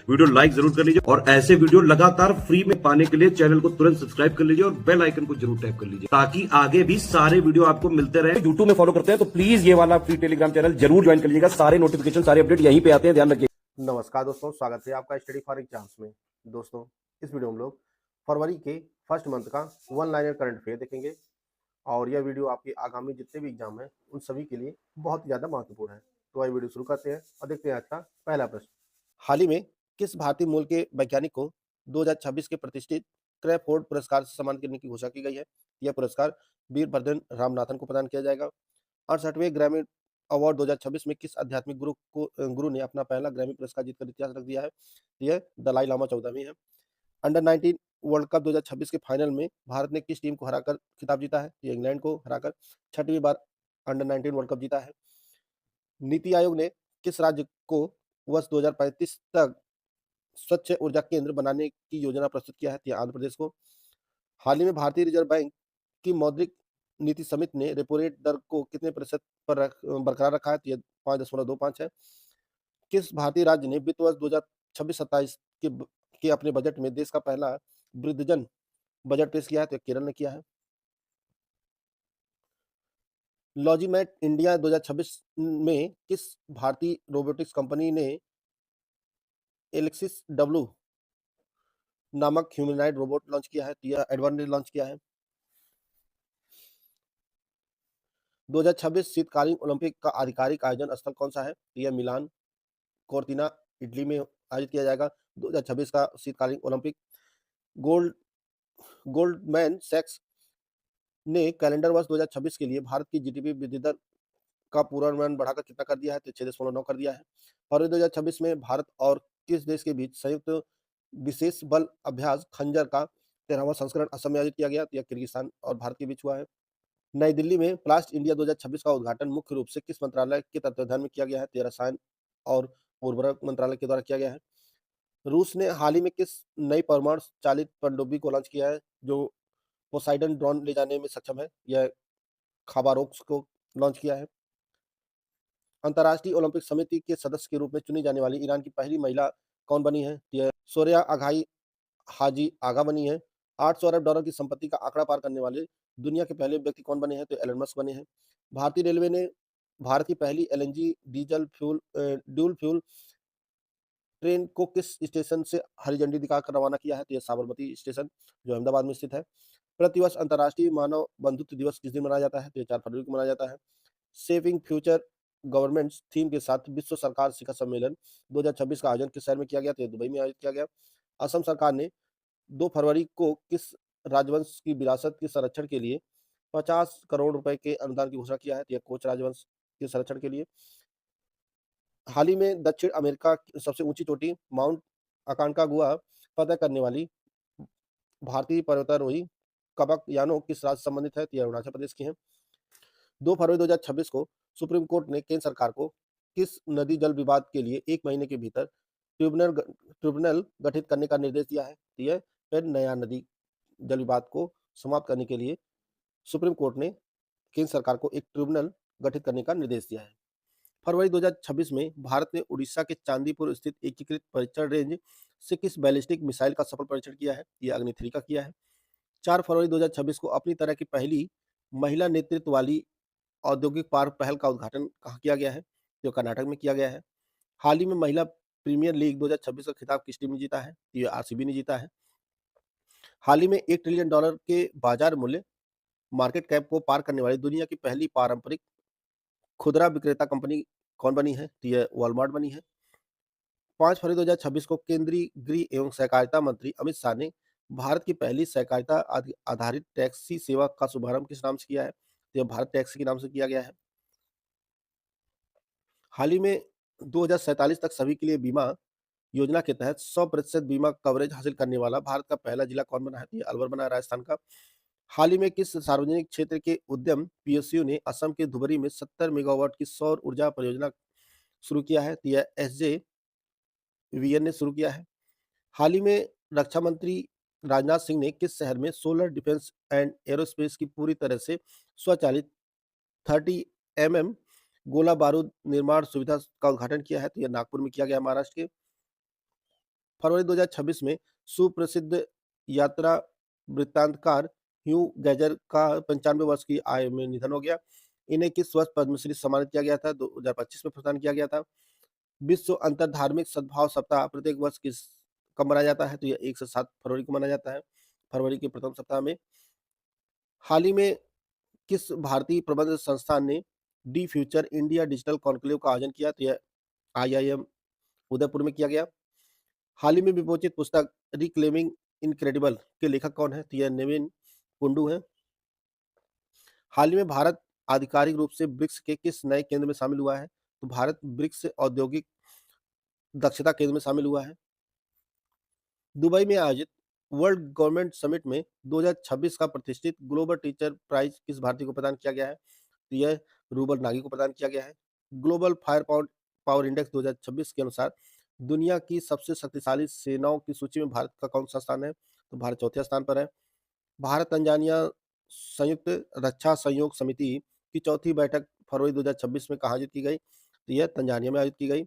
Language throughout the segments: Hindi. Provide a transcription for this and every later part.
वीडियो लाइक जरूर कर लीजिए और ऐसे वीडियो लगातार फ्री में पाने के लिए चैनल को तुरंत सब्सक्राइब कर लीजिए और बेल आइकन को जरूर टैप कर लीजिए ताकि आगे भी सारे वीडियो आपको मिलते रहे। यूट्यूब में फॉलो करते हैं तो प्लीज ये वाला फ्री टेलीग्राम चैनल जरूर ज्वाइन कर लीजिएगा। सारे नोटिफिकेशन सारे अपडेट यहीं पे आते हैं, ध्यान रखिए। नमस्कार दोस्तों, स्वागत है आपका स्टडी फॉर एग्जाम्स में। दोस्तों, इस वीडियो में हम लोग फरवरी के फर्स्ट मंथ का वन लाइनर करंट अफेयर देखेंगे और यह वीडियो आपके आगामी जितने भी एग्जाम हैं उन सभी के लिए बहुत ही ज़्यादा महत्वपूर्ण है। तो आइए वीडियो शुरू करते हैं और देखते हैं आज का पहला प्रश्न। हाल ही में किस भारतीय मूल के वैज्ञानिक को 2026 के प्रतिष्ठित क्रैफोर्ड पुरस्कार से सम्मानित करने की घोषणा की गई है? यह पुरस्कार वीरभद्रन रामनाथन को प्रदान किया जाएगा। 68वें ग्रैमी अवार्ड 2026 में किस आध्यात्मिक गुरु ने अपना पहला ग्रैमी पुरस्कार जीतकर इतिहास रख दिया है? यह दलाई लामा 14वीं है। अंडर 19 वर्ल्ड कप 2026 के फाइनल में भारत ने किस टीम को हराकर खिताब जीता है? ये इंग्लैंड को हराकर 6वीं बार अंडर 19 वर्ल्ड कप जीता है। नीति आयोग ने किस राज्य को वर्ष 2035 तक स्वच्छ ऊर्जा केंद्र बनाने की योजना प्रस्तुत किया है? आंध्र प्रदेश को। हाल ही में भारतीय रिजर्व बैंक की मौद्रिक नीति समिति ने रेपो रेट दर को कितने प्रतिशत पर बरकरार रखा है? यह 5.25 है। किस भारतीय राज्य ने वित्त वर्ष 2026-27 के अपने बजट में देश का पहला वृद्धजन बजट पेश किया है? तो केरल ने किया है। लॉजीमैट इंडिया 2026 में किस भारतीय रोबोटिक्स कंपनी ने एलेक्सिस डब्ल्यू नामक ह्यूमनॉइड रोबोट लॉन्च किया है? यह एडवांटेज लॉन्च किया है। 2026 शीतकालीन ओलंपिक का आधिकारिक आयोजन स्थल कौन सा है? यह मिलान कोर्टिना इटली में आयोजित किया जाएगा। 2026 का शीतकालीन ओलंपिक। गोल्डमैन सैक्स ने कैलेंडर वर्ष 2026 के लिए भारत की जीडीपी वृद्धि दर का पूर्वानुमान बढ़ाकर कितना कर दिया है? तो 6.9 कर दिया है। फरवरी 2026 में भारत और किस देश के बीच संयुक्त विशेष बल अभ्यास खंजर का 13वां संस्करण असम में आयोजित किया गया? यह किर्गिस्तान और भारत के बीच हुआ है। नई दिल्ली में प्लास्ट इंडिया 2026 का उद्घाटन मुख्य रूप से किस मंत्रालय के तत्वावधान में किया गया है? तो रसायन और उर्वरक मंत्रालय के द्वारा किया गया है। रूस ने हाल ही में किस नई परमाणु चालित पनडुब्बी को लॉन्च किया है जो पोसाइडन ड्रोन ले जाने में सक्षम है? यह खाबारोक्स को लॉन्च किया है। अंतर्राष्ट्रीय ओलंपिक समिति के सदस्य के रूप में चुनी जाने वाली ईरान की पहली महिला कौन बनी है? यह सोरिया आघाई हाजी आगा बनी है। 800 अरब डॉलर की संपत्ति का आंकड़ा पार करने वाले दुनिया के पहले व्यक्ति कौन बने हैं? तो एलन मस्क बने हैं। भारतीय रेलवे ने भारत की पहली एलएनजी ड्यूल फ्यूल ट्रेन को किस स्टेशन से हरी झंडी दिखाकर रवाना किया है? तो यह साबरमती स्टेशन जो अहमदाबाद में स्थित है। प्रतिवर्ष अंतर्राष्ट्रीय मानव बंधुत्व दिवस किस दिन मनाया जाता है? तो 4 फरवरी को मनाया जाता है। सेविंग फ्यूचर गवर्नमेंट्स थीम के साथ विश्व सरकार शिखर सम्मेलन 2026 का आयोजन किस शहर में किया गया? तो दुबई में आयोजित किया गया। असम सरकार ने 2 फरवरी को किस राजवंश की विरासत के संरक्षण के लिए 50 करोड़ रुपए के अनुदान की घोषणा किया है? यह कोच राजवंश के संरक्षण के लिए। हाल ही में दक्षिण अमेरिका की सबसे ऊंची चोटी माउंट अकांकागुआ फतह करने वाली भारतीय पर्वतारोही कबक यानो किस राज्य से संबंधित है? तो यह अरुणाचल प्रदेश की है। 2 फरवरी 2026 को सुप्रीम कोर्ट ने केंद्र सरकार को किस नदी जल विवाद के लिए 1 महीने के भीतर ट्रिब्यूनल गठित करने का निर्देश दिया है? तो यह नया नदी जल विवाद को समाप्त करने के लिए सुप्रीम कोर्ट ने केंद्र सरकार को एक ट्रिब्यूनल गठित करने का निर्देश दिया है। फरवरी 2026 में भारत ने उड़ीसा के चांदीपुर स्थित एकीकृत परीक्षण रेंज से किस बैलिस्टिक मिसाइल का सफल परीक्षण किया है? यह अग्नि 3 का किया है। 4 फरवरी 2026 को अपनी तरह की पहली महिला नेतृत्व वाली औद्योगिक पार्क पहल का उद्घाटन कहाँ किया गया है? जो कर्नाटक में किया गया है। हाल ही में महिला प्रीमियर लीग 2026 का खिताब किस टीम ने जीता है? ये आरसीबी ने जीता है। हाल ही में $1 ट्रिलियन के बाजार मूल्य मार्केट कैप को पार करने वाली दुनिया की पहली पारंपरिक खुदरा विक्रेता कंपनी कौन बनी है? तो यह वॉलमार्ट बनी है। 5 फरवरी 2026 को केंद्रीय गृह एवं सहकारिता मंत्री अमित शाह ने भारत की पहली सहकारिता आधारित टैक्सी सेवा का शुभारंभ किस नाम से किया है? तो यह भारत टैक्सी के नाम से किया गया है। हाल ही में 2047 तक सभी के लिए बीमा योजना के तहत 100% बीमा कवरेज हासिल करने वाला भारत का पहला जिला कौन बना है? तो ये अलवर बना है, राजस्थान का। हाल ही में किस सार्वजनिक क्षेत्र के उद्यम पीएसयू ने असम के धुबरी में 70 मेगावाट की सौर ऊर्जा परियोजना शुरू किया है? तो यह एसजेवीएन ने शुरू किया है। हाल ही में रक्षा मंत्री राजनाथ सिंह ने किस शहर में सोलर डिफेंस एंड एरोस्पेस की पूरी तरह से स्वचालित 30 mm गोला बारूद निर्माण सुविधा का उद्घाटन किया है? तो यह नागपुर में किया गया, महाराष्ट्र के। फरवरी 2026 में सुप्रसिद्ध यात्रा वृत्तांतकार ह्यू गैजर का 95 वर्ष की आयु में निधन हो गया। इन्हें किस वर्ष पद्मश्री से सम्मानित किया गया था? 2025 में प्रदान किया गया था। विश्व अंतर धार्मिक सद्भाव सप्ताह प्रत्येक वर्ष किस कब मनाया जाता है? तो यह 1 से 7 फरवरी को मनाया जाता है, फरवरी के प्रथम सप्ताह में। हाल ही में किस भारतीय प्रबंध संस्थान ने D future India digital conclave का आयोजन किया? तो यह आईआईएम उदयपुर में किया गया। हाल ही में विमोचित पुस्तक रिक्लेमिंग इनक्रेडिबल के लेखक कौन है? तो यह नवीन कुंडू है। हाल ही में भारत आधिकारिक रूप से ब्रिक्स के किस नए केंद्र में शामिल हुआ है? तो भारत ब्रिक्स औद्योगिक दक्षता केंद्र में शामिल हुआ है। दुबई में आयोजित वर्ल्ड गवर्नमेंट समिट में 2026 का प्रतिष्ठित ग्लोबल टीचर प्राइज किस भारतीय को प्रदान किया गया है? तो यह रूबल नागी को प्रदान किया गया है। ग्लोबल फायर पावर इंडेक्स 2026 के अनुसार दुनिया की सबसे शक्तिशाली सेनाओं की सूची में भारत का कौन सा स्थान है? तो भारत चौथे स्थान पर है। भारत तंजानिया संयुक्त रक्षा सहयोग समिति की चौथी बैठक फरवरी 2026 में कहाँ आयोजित की गई? तो यह तंजानिया में आयोजित की गई।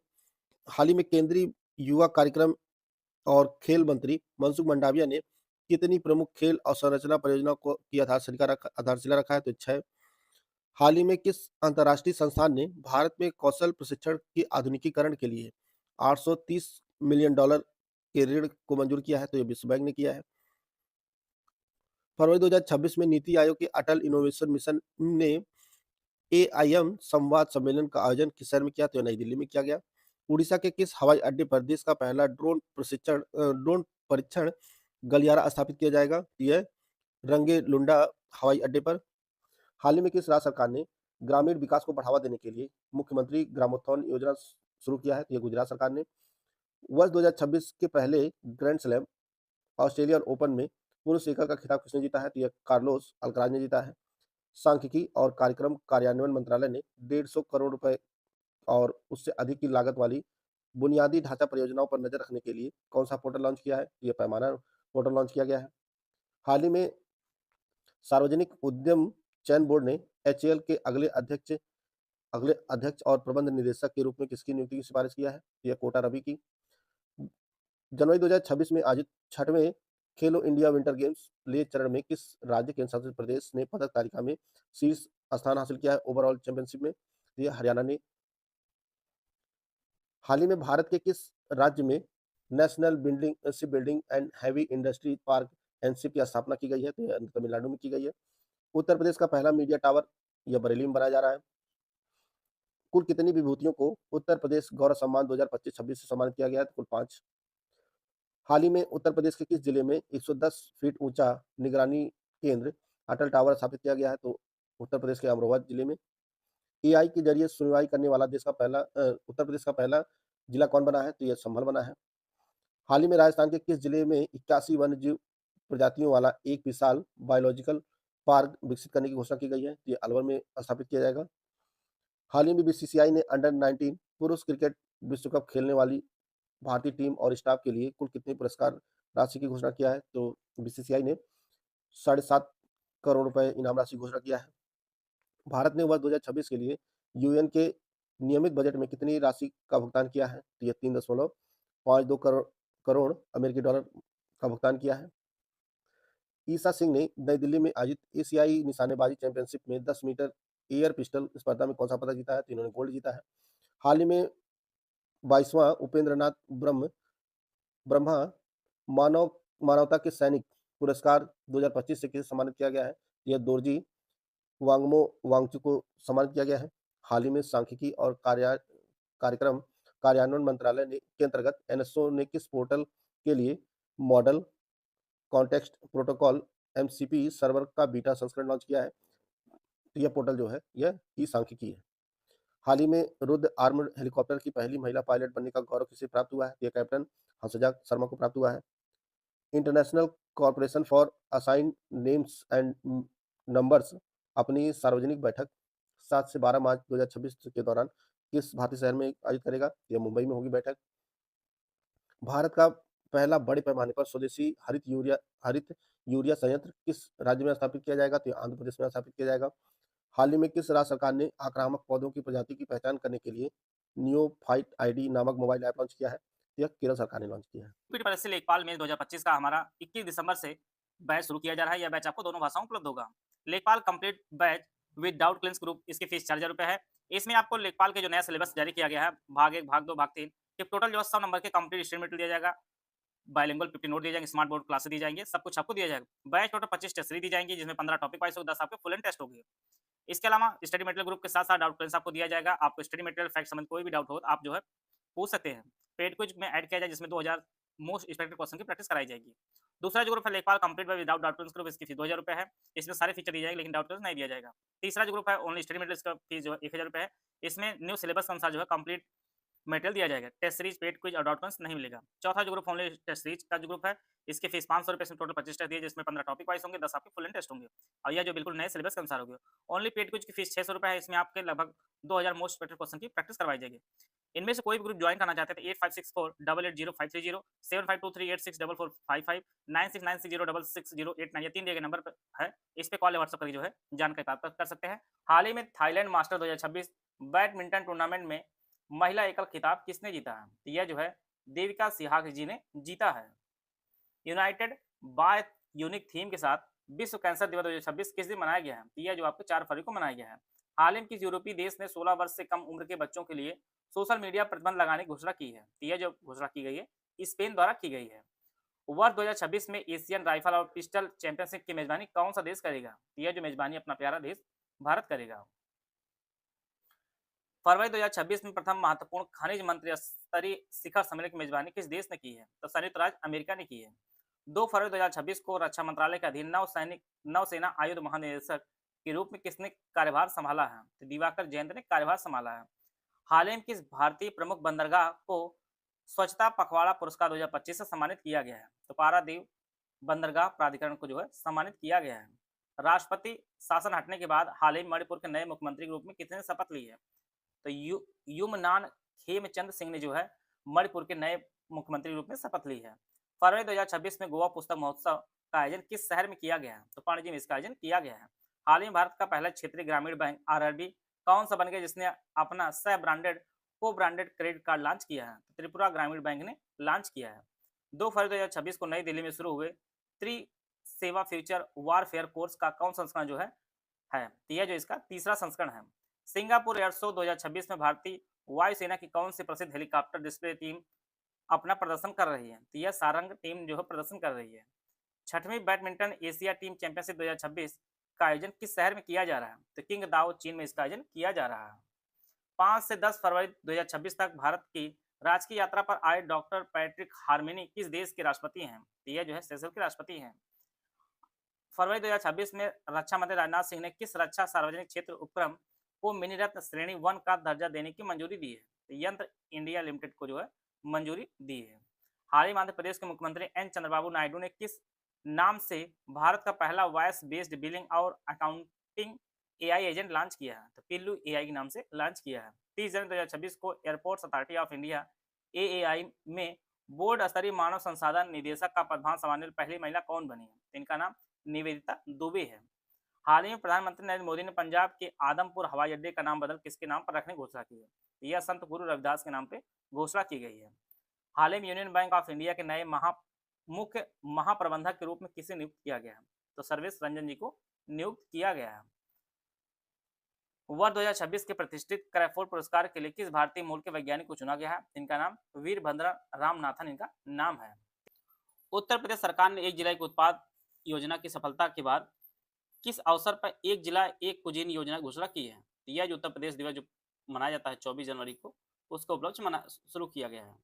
हाल ही में केंद्रीय युवा कार्यक्रम और खेल मंत्री मनसुख मंडाविया ने कितनी प्रमुख खेल अवसंरचना परियोजनाओं को की आधारशिला रखा है? तो 6। हाल ही में किस अंतर्राष्ट्रीय संस्थान ने भारत में कौशल प्रशिक्षण के आधुनिकीकरण के लिए 830 मिलियन डॉलर के ऋण को मंजूर किया है? तो यह विश्व बैंक ने किया है। फरवरी 2026 में नीति आयोग के अटल इनोवेशन मिशन ने एआईएम संवाद सम्मेलन का आयोजन किस शहर में किया? तो नई दिल्ली में किया गया। उड़ीसा के किस हवाई अड्डे पर देश का पहला ड्रोन परीक्षण गलियारा स्थापित किया जाएगा? यह रंगे लुंडा हवाई अड्डे पर। हाल ही में किस राज्य सरकार ने ग्रामीण विकास को बढ़ावा देने के लिए मुख्यमंत्री ग्रामोत्थान योजना शुरू किया है? तो यह गुजरात सरकार ने। वर्ष 2026 के पहले ग्रैंड स्लैम ऑस्ट्रेलियन ओपन में पुरुष एकल का खिताब किसने जीता है? तो यह कार्लोस अल्कराज ने जीता है। सांख्यिकी और कार्यक्रम कार्यान्वयन मंत्रालय ने 150 करोड़ रुपए और उससे अधिक की लागत वाली बुनियादी ढांचा परियोजनाओं पर नजर रखने के लिए कौन सा पोर्टल लॉन्च किया है? यह पैमाना पोर्टल लॉन्च किया गया है। हाल ही में सार्वजनिक उद्यम चयन बोर्ड ने एचएएल के अगले अध्यक्ष और प्रबंध निदेशक के रूप में किसकी नियुक्ति की सिफारिश किया है? यह कोटा रवि की। जनवरी 2026 में आयोजित 6वें खेलो इंडिया विंटर गेम्स ले चरण में किस राज्य केंद्र शासित प्रदेश ने पदक तालिका में शीर्ष स्थान हासिल किया है ओवरऑल चैंपियनशिप में? यह हरियाणा ने। हाल ही में भारत के किस राज्य में national building ship building and heavy industry park एनशिप की स्थापना की गई है? तो यह तमिलनाडु में की गई है। उत्तर प्रदेश का पहला मीडिया टावर यह बरेली में बनाया जा रहा है। कुल कितनी विभूतियों को उत्तर प्रदेश गौरव सम्मान 2025-26 से सम्मानित किया गया है? तो कुल 5। हाल ही में उत्तर प्रदेश के किस जिले में 110 फीट ऊंचा निगरानी केंद्र अटल टावर स्थापित किया गया है? तो उत्तर प्रदेश के अमरोहा जिले में। एआई के जरिए सुनवाई करने वाला उत्तर प्रदेश का पहला जिला कौन बना है? तो यह संभल बना है। हाल ही में राजस्थान के किस जिले में 81 वन्यजीव प्रजातियों वाला एक विशाल बायोलॉजिकल पार्क विकसित करने की घोषणा की गई है? तो ये अलवर में स्थापित किया जाएगा। हाल ही में बीसीसीआई ने अंडर 19 पुरुष क्रिकेट विश्व कप खेलने वाली भारतीय टीम और स्टाफ के लिए कुल कितने पुरस्कार राशि की घोषणा किया है? तो बीसीसीआई ने 7.5 करोड़ रुपए इनाम राशि की घोषणा किया है। भारत ने वर्ष 2026 के लिए यूएन के नियमित बजट में कितनी राशि का भुगतान किया है? तो यह 3.52 करोड़ अमेरिकी डॉलर का भुगतान किया है। ईसा सिंह ने नई दिल्ली में आयोजित एशियाई निशानेबाजी चैंपियनशिप में 10 मीटर एयर पिस्टल स्पर्धा में कौन सा पदक जीता है? तो इन्होंने गोल्ड जीता है। हाल ही में 22वां उपेंद्र नाथ ब्रह्मा मानवता के सैनिक पुरस्कार 2025 से किसे सम्मानित किया गया है? यह दोरजी वांगचू को सम्मानित किया गया है। हाल ही में सांख्यिकी और कार्यक्रम कार्यान्वयन मंत्रालय के अंतर्गत एनएसओ ने किस पोर्टल के लिए model context protocol MCP server का बीटा संस्करण लॉन्च किया है? तो यह पोर्टल जो है यह ई सांख्यिकी है। हाल ही में रुद्र आर्मर्ड हेलीकॉप्टर की पहली महिला पायलट बनने का गौरव किसे प्राप्त हुआ है? यह कैप्टन हंसजा शर्मा को प्राप्त हुआ है। International corporation for assign names and numbers अपनी सार्वजनिक बैठक 7 से 12 मार्च 2026 के दौरान किस भारतीय शहर में आयोजित करेगा? यह मुंबई में होगी बैठक। भारत का पहला बड़े पैमाने पर स्वदेशी हरित यूरिया संयंत्र किस राज्य में स्थापित किया जाएगा? तो आंध्र प्रदेश में स्थापित किया जाएगा। हाल ही में किस राज्य सरकार ने आक्रामक पौधों की प्रजाति की पहचान करने के लिए नियोफाइट आईडी नामक मोबाइल ऐप लॉन्च किया है? यह केरल सरकार ने लॉन्च किया है। यूपी प्रदेश से लेखपाल में 2025 का हमारा 21 दिसंबर से बैच शुरू किया जा रहा है। यह बैच आपको दोनों भाषाओं में उपलब्ध होगा। लेखपाल कंप्लीट बैच विद डाउट क्लिंस ग्रुप, इसकी फीस 4000 रुपये है। इसमें आपको लेखपाल के जो नया सिलेबस जारी किया गया है, भाग 1, भाग 2, भाग 3 के टोटल जो है 100 नंबर के कंप्लीट स्टडी मटेरियल दिया जाएगा। बाइलिंगुअल 50 नोट दिए जाएंगे, स्मार्ट बोर्ड क्लासेस दी जाएंगे, सब कुछ आपको दिया जाएगा। बैच टोटल 25 टेस्ट सीरीज दी जाएंगी, जिसमें 15 टॉपिक वाइज होगा, 10 आपके फुल एंड टेस्ट होगी। इसके अलावा स्टडी मटेरियल ग्रुप के साथ साथ डाउट क्लिंस आपको दिया जाएगा। आपको स्टडी मटेरियल फैक्ट संबंध कोई भी डाउट हो तो आप जो है पूछ सकते हैं। पेड क्विज में ऐड किया जाए, जिसमें 2000 मोस्ट एक्सपेक्टेड क्वेश्चन की प्रैक्टिस कराई जाएगी। दूसरा जो ग्रुप है लेखपाल कंप्लीट बाय विदाउट डाउट क्लिंस ग्रुप, इसकी फीस 2000 रुपये है। इसमें सारे फीचर दिए जाएंगे, लेकिन डाउट क्लिंस नहीं दिया जाएगा। तीसरा जो ग्रुप है ओनली स्टडी मटेरियल, इसका फीस जो है 1000 रुपये है। इसमें न्यू सिलेबस के अनुसार जो है कंप्लीट मटेरियल दिया जाएगा। टेस्ट सीरीज, पेड क्विज और डाउट क्लिंस नहीं मिलेगा। चौथा जो ग्रुप ओनली टेस्ट सीरीज का जो ग्रुप है, इसके फीस 500 रुपये, इसमें टोटल 25 टेस्ट दिए, जिसमें 15 टॉपिक वाइज होंगे, 10 आपके फुल एंड टेस्ट होंगे। और यह जो बिल्कुल नए सिलेबस के अनुसार होगी। ओनली पेड क्विज की फीस 600 रुपये है। इसमें आपके लगभग 2000 मोस्ट एक्सपेक्टेड क्वेश्चन की प्रैक्टिस करवाई जाएगी। इनमें से कोई भी ग्रुप ज्वाइन करना चाहते हैं तो 8564880530, 7523864455, 9696066089, ये 3 दिए गए नंबर पर है। इस पे कॉल या व्हाट्सएप करके जो है जानकारी प्राप्त कर सकते हैं। हाल ही में थाईलैंड मास्टर 2026 बैडमिंटन टूर्नामेंट में महिला एकल खिताब किसने जीता है? तो यह जो है देविका सिहाग जी ने जीता है। यूनाइटेड बाय यूनिक थीम के साथ विश्व कैंसर दिवस 2026 किस दिन मनाया गया है? तो यह जो आपको 4 फरवरी को मनाया गया है। हाल ही में किस यूरोपीय देश ने 16 वर्ष से कम उम्र के बच्चों के लिए सोशल मीडिया प्रतिबंध लगाने की घोषणा की है? तो यह जो घोषणा की गई है स्पेन द्वारा की गई है। वर्ष 2026 में एशियन राइफल और पिस्टल चैंपियनशिप की मेजबानी कौन सा देश करेगा? तो यह जो मेजबानी अपना प्यारा देश भारत करेगा। फरवरी 2026 में प्रथम महत्वपूर्ण खनिज मंत्री स्तरीय शिखर सम्मेलन की मेजबानी किस देश ने की है? तो संयुक्त राज्य अमेरिका ने की है। 2 फरवरी 2026 को रक्षा मंत्रालय के अधीन नौसेना आयुध महानिदेशक के रूप में किसने कार्यभार संभाला है? तो दिवाकर जयंत ने कार्यभार संभाला है। हाल ही में किस भारतीय प्रमुख बंदरगाह को स्वच्छता पखवाड़ा पुरस्कार 2025 से सम्मानित किया गया है? तो पारादीप बंदरगाह प्राधिकरण को जो है सम्मानित किया गया है। राष्ट्रपति शासन हटने के बाद हाल ही में मणिपुर के नए मुख्यमंत्री के रूप में किसने शपथ ली है? तो युमनान खेमचंद सिंह ने जो है मणिपुर के नए मुख्यमंत्री के रूप में शपथ ली है। फरवरी 2026 में गोवा पुस्तक महोत्सव का आयोजन किस शहर में किया गया है? तो पणजी में इसका आयोजन किया गया है। हाल ही में भारत का पहला क्षेत्रीय ग्रामीण बैंक आरआरबी कौन सा बन गया, जिसने अपना सह ब्रांडेड को ब्रांडेड क्रेडिट कार्ड लॉन्च किया है? तो त्रिपुरा ग्रामीण बैंक ने लॉन्च किया है। 2 फरवरी 2026 को नई दिल्ली में शुरू हुए सेवा फ्यूचर वारफेयर कोर्स का कौन संस्करण जो है तो यह जो इसका तीसरा संस्करण है। सिंगापुर एयर शो 2026 में भारतीय वायुसेना की कौन सी प्रसिद्ध हेलीकॉप्टर डिस्प्ले टीम अपना प्रदर्शन कर रही है? तो यह सारंग टीम जो है प्रदर्शन कर रही है। 6वीं बैडमिंटन एशिया टीम चैंपियनशिप 2026 का आयोजन किस शहर में किया जा रहा है? तो किंगदाओ चीन में इसका आयोजन किया जा रहा है। 5 से 10 फरवरी 2026 तक भारत की राजकीय यात्रा पर आए डॉक्टर पैट्रिक हार्मिनी किस देश के राष्ट्रपति हैं? तो यह जो है सेशेल्स के राष्ट्रपति हैं। फरवरी 2026 में रक्षा मंत्री राजनाथ सिंह ने किस रक्षा सार्वजनिक क्षेत्र उपक्रम को मिनी रत्न श्रेणी 1 का दर्जा देने की मंजूरी दी है? तो यंत्र इंडिया लिमिटेड को जो है मंजूरी दी है। हाल ही में आंध्र प्रदेश के मुख्यमंत्री एन चंद्रबाबू नायडू ने किस नाम से भारत का पहला वॉइस बेस्ड बिलिंग और अकाउंटिंग एआई एजेंट लॉन्च किया है? तो पिल्लू एआई के नाम से लॉन्च किया है। 30 जनवरी 2026 को airports authority of India AAI में बोर्ड स्तरीय मानव संसाधन निदेशक का पदभार संभालने वाली पहली महिला कौन बनी है? इनका नाम निवेदिता दुबे है। हाल ही में प्रधानमंत्री नरेंद्र मोदी ने पंजाब के आदमपुर हवाई अड्डे का नाम बदल किसके नाम पर रखने की घोषणा की है? यह संत गुरु रविदास के नाम पे घोषणा की गई है। हाल ही में यूनियन बैंक ऑफ इंडिया के नए मुख्य महाप्रबंधक के रूप में किसे नियुक्त किया गया है? तो सर्वेश रंजन जी को नियुक्त किया गया है। वर्ष 2026 के प्रतिष्ठित क्रैफोर्ड पुरस्कार के लिए किस भारतीय मूल के वैज्ञानिक को चुना गया है? इनका नाम वीरभद्र रामनाथन इनका नाम है। उत्तर प्रदेश सरकार ने 1 जुलाई की उत्पाद योजना की सफलता के बाद किस अवसर पर 1 जिला 1 कुजीन योजना की घोषणा की है? यह जो उत्तर प्रदेश दिवस जो मनाया जाता है 24 जनवरी को, उसको उपलक्ष्य शुरू किया गया है।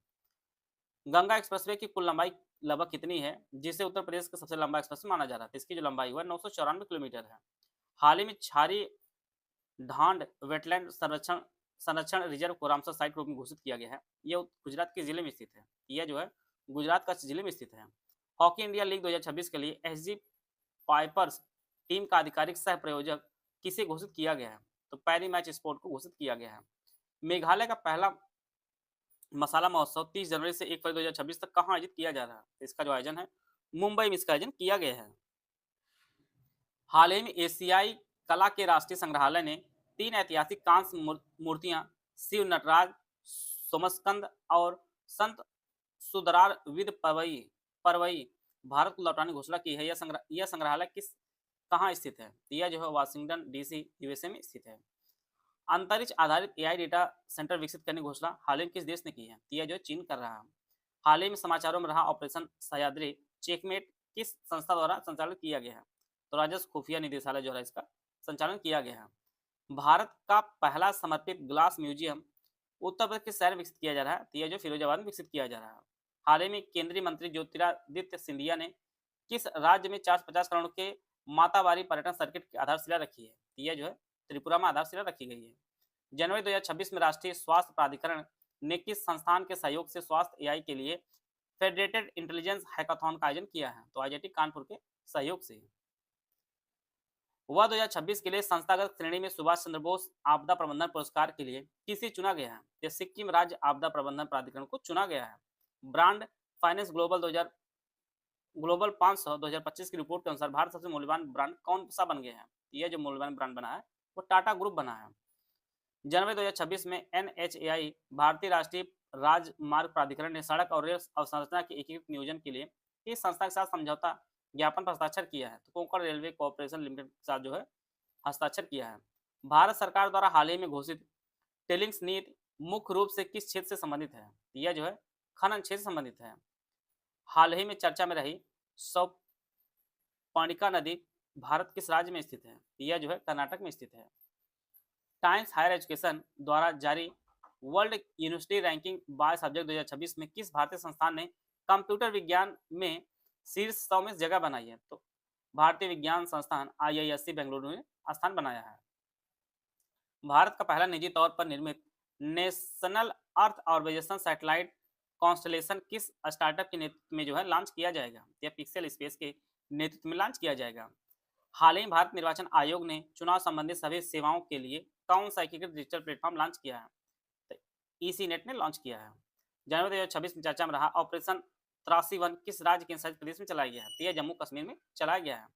गंगा एक्सप्रेसवे की कुल लंबाई लगभग कितनी है, जिसे उत्तर प्रदेश का सबसे लंबा एक्सप्रेस माना जा रहा है? इसकी जो लंबाई हुआ 994 किलोमीटर है। हाल ही में छारी ढांड वेटलैंड संरक्षण रिजर्व को रामसर साइट के रूप में घोषित किया गया है। यह गुजरात के जिले में स्थित है। यह जो है गुजरात का जिले में स्थित है। हॉकी इंडिया लीग 2026 के लिए एसजी पाइपर्स टीम का आधिकारिक सह प्रयोजक किसे घोषित किया गया है? तो पैरी मैच स्पोर्ट को घोषित किया गया है। मेघालय का पहला मसाला महोत्सव 30 जनवरी से 1 फरवरी 2026 तक कहाँ आयोजित किया जा रहा है? इसका जो आयोजन है मुंबई में इसका आयोजन किया गया है। हाल ही में एशियाई कला के राष्ट्रीय संग्रहालय ने 3 ऐतिहासिक कांस्य मूर्तियां शिव नटराज, सोमस्कंद और संत सुदरार विद परवई परवई भारत को लौटाने की घोषणा की है। यह संग्रहालय कहाँ स्थित है? यह जो है वाशिंगटन डीसी यूएसए में स्थित है। अंतरिक्ष आधारित एआई डेटा सेंटर विकसित करने की घोषणा हाल ही में किस देश ने की है? यह जो है चीन कर रहा है। हाल ही में समाचारों में रहा ऑपरेशन सह्याद्री चेकमेट किस संस्था द्वारा संचालित किया गया है? तो राजस्व खुफिया निदेशालय जो है इसका संचालन किया गया है। भारत का पहला समर्पित ग्लास म्यूजियम उत्तर प्रदेश के शहर में विकसित किया जा रहा है। तो यह जो फिरोजाबाद में विकसित किया जा रहा है। हाल ही में केंद्रीय मंत्री ज्योतिरादित्य सिंधिया ने किस राज्य में 450 करोड़ के मातावारी पर्यटन सर्किट की आधारशिला रखी है? यह जो है त्रिपुरा में आधारशिला रखी गई है। जनवरी 2026 में राष्ट्रीय स्वास्थ्य प्राधिकरण ने किस संस्थान के सहयोग से स्वास्थ्य एआई के लिए फेडरेटेड इंटेलिजेंस हैकाथॉन का आयोजन किया है? तो आईआईटी कानपुर के सहयोग से। वह 2026 के लिए संस्थागत श्रेणी में सुभाष चंद्र बोस आपदा प्रबंधन पुरस्कार के लिए किसे चुना गया है? यह सिक्किम राज्य आपदा प्रबंधन प्राधिकरण को चुना गया है। ब्रांड फाइनेंस ग्लोबल 500 2025 की रिपोर्ट के अनुसार भारत सबसे मूल्यवान ब्रांड कौन सा बन गया है? यह जो मूल्यवान ब्रांड बना है वो टाटा ग्रुप बना है। जनवरी 2026 में एनएचएआई भारतीय राष्ट्रीय राजमार्ग प्राधिकरण ने सड़क और रेल अवसंरचना के एकीकृत नियोजन के लिए इस संस्था के साथ समझौता ज्ञापन पर हस्ताक्षर किया है। तो कोंकण रेलवे कॉर्पोरेशन लिमिटेड के साथ जो है हस्ताक्षर किया है। भारत सरकार द्वारा हाल ही में घोषित टेलिंग्स नीति मुख्य रूप से किस क्षेत्र से संबंधित है? यह जो है खनन क्षेत्र से संबंधित है। हाल ही में चर्चा में रही सौपर्णिका नदी भारत किस राज्य में स्थित है? यह जो है कर्नाटक में स्थित है। टाइम्स हायर एजुकेशन द्वारा जारी world university ranking by subject 2026 में किस भारतीय संस्थान ने कंप्यूटर विज्ञान में शीर्ष 100 में जगह बनाई है? तो भारतीय विज्ञान संस्थान IISc बेंगलुरु ने स्थान बनाया है। भारत का पहला निजी तौर पर निर्मित नेशनल अर्थ ऑर्बिटेशन सैटेलाइट कॉन्स्टलेशन किस स्टार्टअप के नेतृत्व में जो है लॉन्च किया जाएगा? यह पिक्सेल स्पेस के नेतृत्व में लॉन्च किया जाएगा। हाल ही में भारत निर्वाचन आयोग ने चुनाव संबंधित सभी सेवाओं के लिए कौन सा एकीकृत डिजिटल प्लेटफॉर्म लॉन्च किया है? तो ईसी नेट ने लॉन्च किया है। जनवरी 2026 में चर्चा में रहा ऑपरेशन 83 किस राज्य के शासित प्रदेश में चलाया गया है? तो यह जम्मू कश्मीर में चलाया गया है।